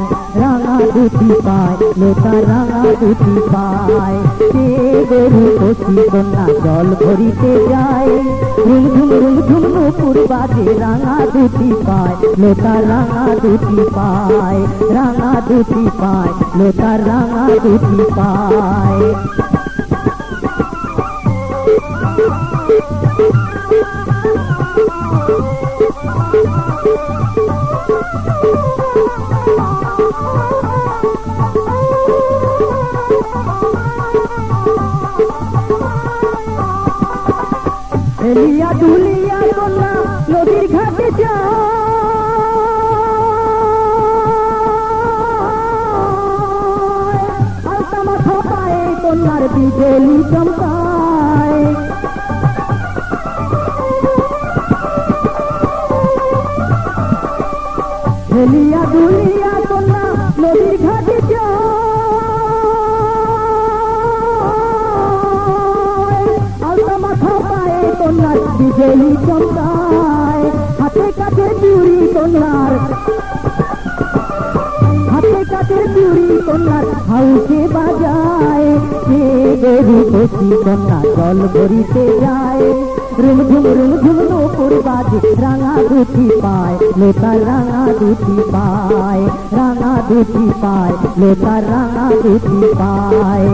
পায় রাঙা দুটি পায় লোটা রাঙা দুটি পায় সে গরু কচি কন্যা জল ভরিতে যায় ঝুমঝুম ঝুমঝুম নুপুর বাজে রাঙা দুটি পায় লোটা রাঙা দুটি পায় রাঙা দুটি পায় লোটা রাঙা দুটি পায় হেলিয়া দুলিয়া কন্যা নদীর ঘাটে যায় আলতা মাথা পায়ে কন্যার বিজলি চমকায় হেলিয়া দুলিয়া কন্যা নদীর ঘাটে যায় আলতা মাথা পায়ে কন্যার বিজলি চমকায় হাতে কাছে চুরি কন্যার হাতে কাছে চুরি কন্যার হাউসে বাজায় সে গরু কচি কন্যা জল ভরিতে যায় রুমঝুম নুপুর বাজে রাঙা দুটি পায় লোটা রাঙা দুটি পায় রাঙা দুটি পায় লোটা রাঙা দুটি পায়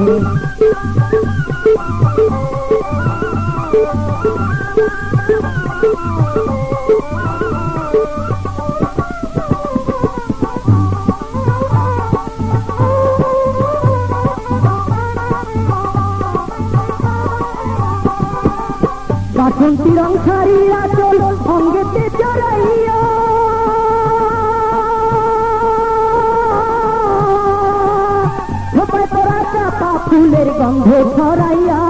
বাসন্তী রং ছাড়িয়া চল অঙ্গেতে চড়াইয়া ঝোপায় তোরা চাপা ফুলের গন্ধ ছড়াইয়া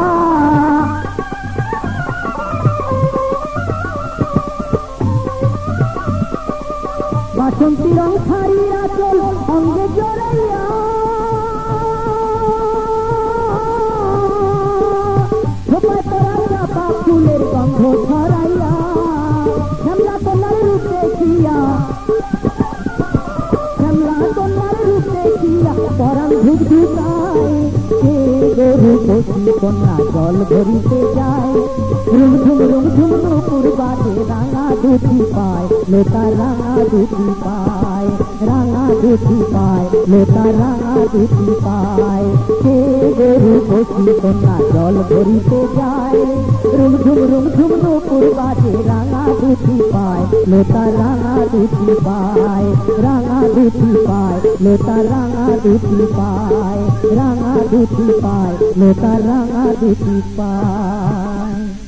বাসন্তী রং ছাড়িয়া চল অঙ্গে জড়াইয়া ঝোপায় তোরা চাপা ফুলের গন্ধ ছড়াইয়া শ্যামলা কন্যার রূপ দেখিয়া শ্যামলা কন্যার রূপ দেখিয়া পরাণ ধূপ ধুকায় সে গরু কচি কন্যা জল ভরিতে যায় রুমঝুম নুপুর বাজে রাঙা দুটি পায় লোটা রাঙা দুটি পায় রাঙা দুটি পায় লোটা রাঙা দুটি পায় সে গরু কচি কন্যা জল ভরিতে যায় রুমঝুম নুপুর বাজে রাঙা দুটি পায় লোটা রাঙা দুটি পায় রাঙা দুটি পায় লোটা রাঙা দুটি পায় রাঙা দুটি পায় লোটা রাঙা দুটি পায়।